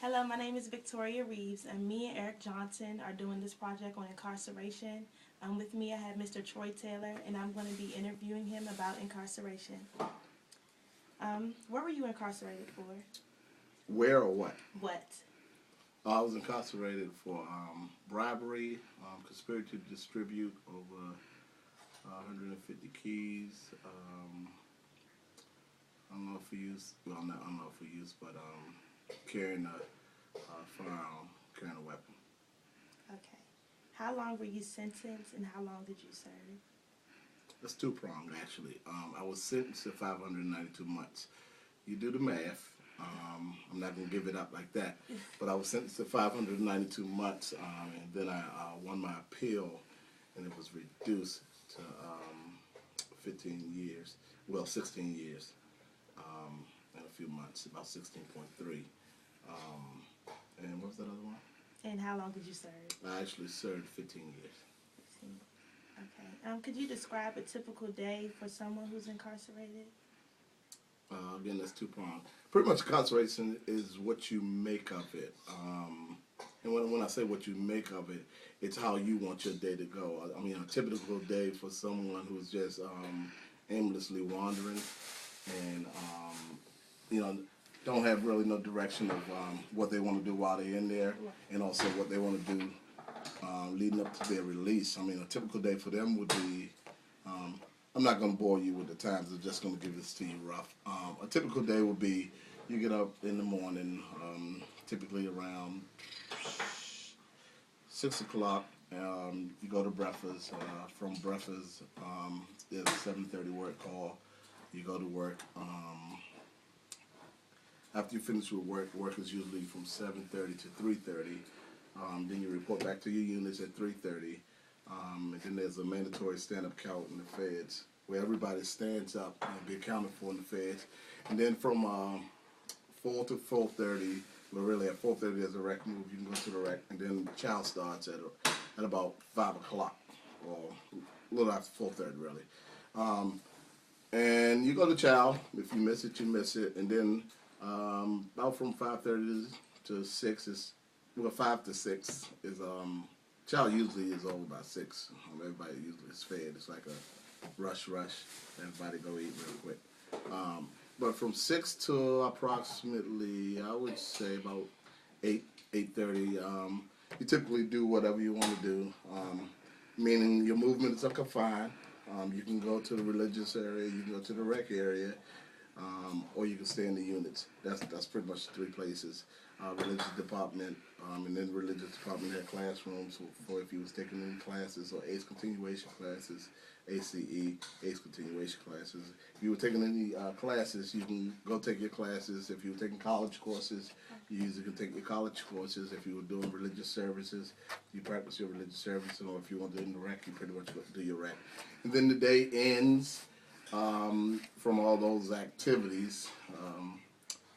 Hello, my name is Victoria Reeves, and me and Eric Johnson are doing this project on incarceration. With me, I have Mr. Troy Taylor, and I'm going to be interviewing him about incarceration. What were you incarcerated for? Where or what? What? I was incarcerated for bribery, conspiracy to distribute over 150 keys. Unlawful use. Well, not unlawful use, but carrying a firearm, carrying a weapon. Okay. How long were you sentenced, and how long did you serve? That's two-pronged, actually. I was sentenced to 592 months. You do the math. I'm not going to give it up like that. But I was sentenced to 592 months, and then I won my appeal, and it was reduced to 15 years. Well, 16 years in a few months, about 16.3. And what was that other one? And how long did you serve? I actually served 15 years. Okay. Could you describe a typical day for someone who's incarcerated? Again, that's two-pronged. Pretty much incarceration is what you make of it. And when I say what you make of it, it's how you want your day to go. I mean, a typical day for someone who's just aimlessly wandering and, don't have really no direction of what they want to do while they're in there, and also what they want to do leading up to their release. I mean, a typical day for them would be, I'm not going to bore you with the times, I'm just going to give this to you rough. A typical day would be, you get up in the morning, typically around 6 o'clock, you go to breakfast. From breakfast, there's a 7:30 work call. You go to work. After you finish with work is usually from 7:30 to 3:30. Then you report back to your units at 3:30. And then there's a mandatory stand-up count in the feds, where everybody stands up and be accounted for in the feds. And then from 4 to 4:30, well, really at 4:30 there's a rec move. You can go to the rec, and then the child starts at about 5 o'clock, or a little after 4:30, really. And you go to child. If you miss it, you miss it. And then about from 5:30 to 6 is, well, 5 to 6 is child usually is over by 6. Everybody usually is fed. It's like a rush. Everybody go eat real quick. But from 6 to approximately, I would say about 8:30, you typically do whatever you want to do. Meaning your movements are confined. You can go to the religious area, you can go to the rec area, or you can stay in the units. That's pretty much the 3 places. Religious department, and then religious department had classrooms for if you was taking any classes or ACE continuation classes, ACE continuation classes. If you were taking any classes, you can go take your classes. If you were taking college courses, you usually can take your college courses. If you were doing religious services, you practice your religious service, or if you want to do the rec, you pretty much go do your rec. And then the day ends from all those activities,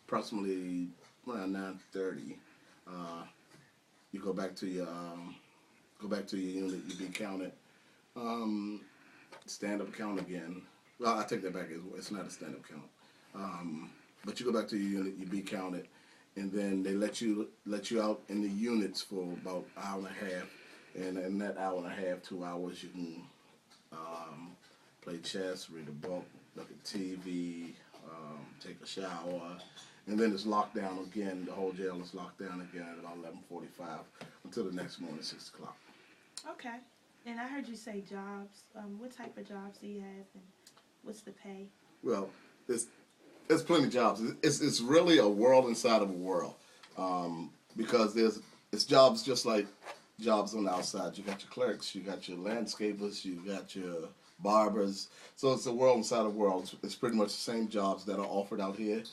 approximately around 9:30. You go back to your unit. You be counted. Stand up count again. Well, I take that back. It's not a stand up count. But you go back to your unit. You be counted, and then they let you out in the units for about an hour and a half. And in that hour and a half, 2 hours, you can play chess, read a book, look at TV, take a shower. And then it's locked down again. The whole jail is locked down again at about 11:45 until the next morning, 6 o'clock. Okay. And I heard you say jobs. What type of jobs do you have, and what's the pay? Well, there's plenty of jobs. It's really a world inside of a world, because it's jobs just like jobs on the outside. You got your clerks, you got your landscapers, you got your barbers. So it's a world inside a world. It's pretty much the same jobs that are offered out here,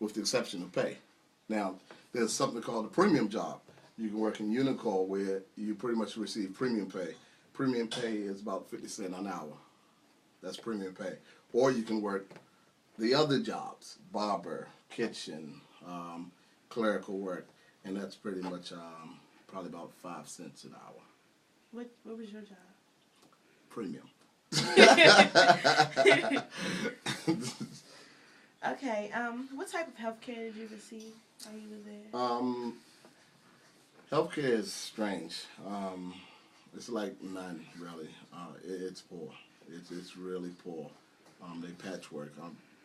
with the exception of pay. Now, there's something called a premium job. You can work in Unicor, where you pretty much receive premium pay. Premium pay is about 50 cents an hour. That's premium pay. Or you can work the other jobs, barber, kitchen, clerical work, and that's pretty much probably about 5 cents an hour. What was your job? Premium. Okay. What type of health care did you receive while you were there? Healthcare is strange. It's like none really. It's poor. It's really poor. They patchwork.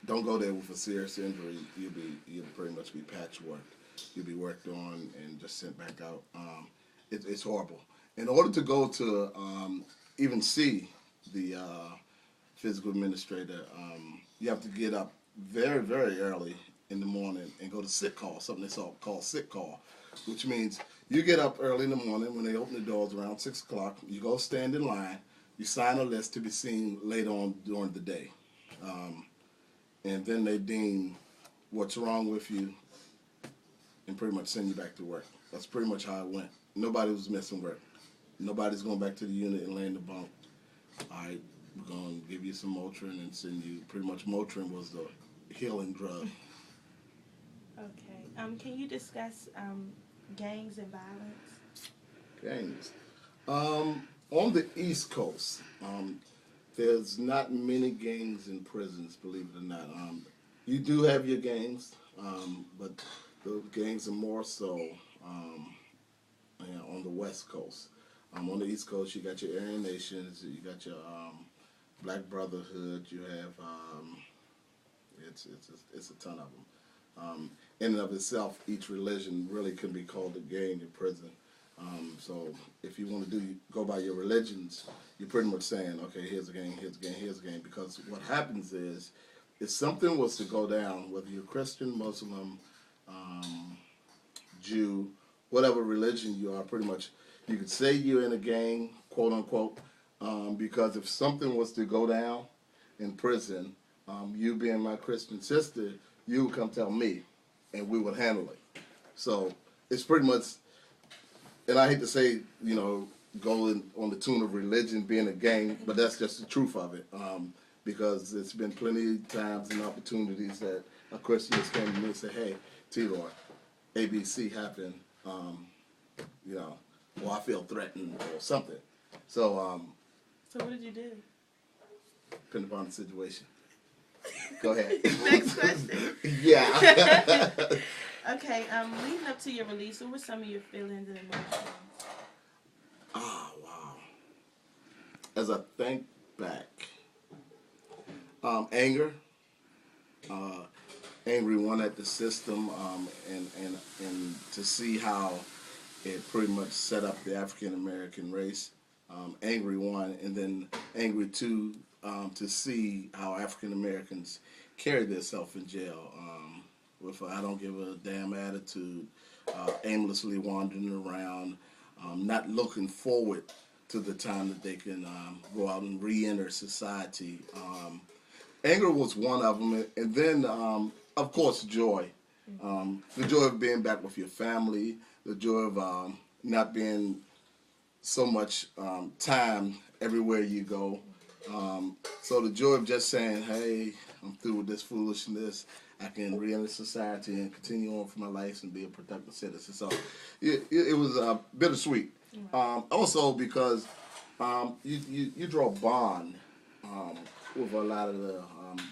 Don't go there with a serious injury. You'll pretty much be patchworked. You'll be worked on and just sent back out. It's horrible. In order to go to even see the physical administrator, you have to get up very, very early in the morning and go to sick call, something that's called sick call, which means you get up early in the morning when they open the doors around 6 o'clock. You go stand in line. You sign a list to be seen later on during the day. And then they deem what's wrong with you and pretty much send you back to work. That's pretty much how it went. Nobody was missing work. Nobody's going back to the unit and laying the bunk. All right, we're going to give you some Motrin and send you. Pretty much Motrin was the healing drug. Okay. Can you discuss gangs and violence? Gangs. On the East Coast, there's not many gangs in prisons, believe it or not. You do have your gangs, but the gangs are more so on the West Coast. On the East Coast, you got your Aryan Nations, you got your Black Brotherhood, you have, it's a ton of them. In and of itself, each religion really can be called a gang in prison. So if you want to go by your religions, you're pretty much saying, okay, here's a gang, here's a gang, here's a gang. Because what happens is, if something was to go down, whether you're Christian, Muslim, Jew, whatever religion you are, pretty much, you could say you're in a gang, quote unquote, because if something was to go down in prison, you being my Christian sister, you would come tell me, and we would handle it. So it's pretty much, and I hate to say, going on the tune of religion being a gang, but that's just the truth of it. Because it's been plenty of times and opportunities that a Christian has came to me and said, hey, T-Lord, ABC happened, or I feel threatened or something. So, So what did you do? depending upon the situation. Go ahead. Next question. Yeah. Okay, leading up to your release, what were some of your feelings and emotions? Oh, wow. As I think back, anger, angry one at the system, and to see how it pretty much set up the African American race. Angry one, and then angry two, to see how African Americans carry themselves in jail with a I don't give a damn attitude, aimlessly wandering around, not looking forward to the time that they can go out and re-enter society. Anger was one of them, and then, of course, joy. The joy of being back with your family, the joy of not being so much time everywhere you go. So the joy of just saying, hey, I'm through with this foolishness. I can re-enter society and continue on for my life and be a productive citizen. So it was bittersweet. Also because you draw a bond with a lot of the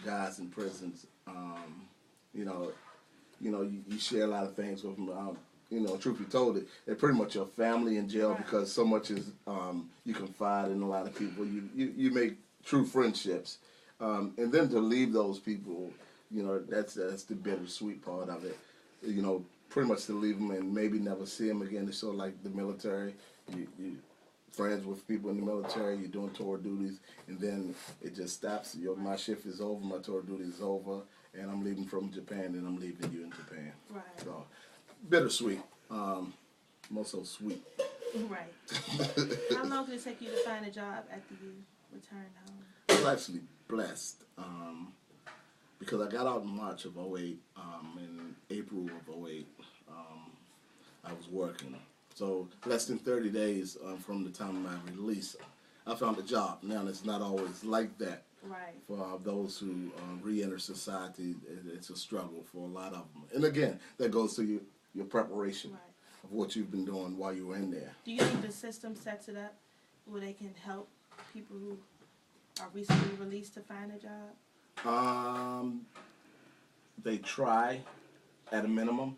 guys in prisons. You share a lot of things with them. Truth be told, they're pretty much your family in jail because so much is you confide in a lot of people. You make true friendships, and then to leave those people, that's the bittersweet part of it. Pretty much to leave them and maybe never see them again. It's sort of like the military. You friends with people in the military. You're doing tour duties, and then it just stops. My shift is over. My tour duty is over, and I'm leaving from Japan, and I'm leaving you in Japan. Right. So, bittersweet. More so sweet. Right. How long did it take you to find a job after you returned home? I was actually blessed because I got out in March of 08. In April of 08, I was working. So less than 30 days from the time of my release, I found a job. Now, it's not always like that. Right. For those who re-enter society, it's a struggle for a lot of them. And again, that goes to your preparation of what you've been doing while you were in there. Do you think the system sets it up where they can help people who are recently released to find a job? they try at a minimum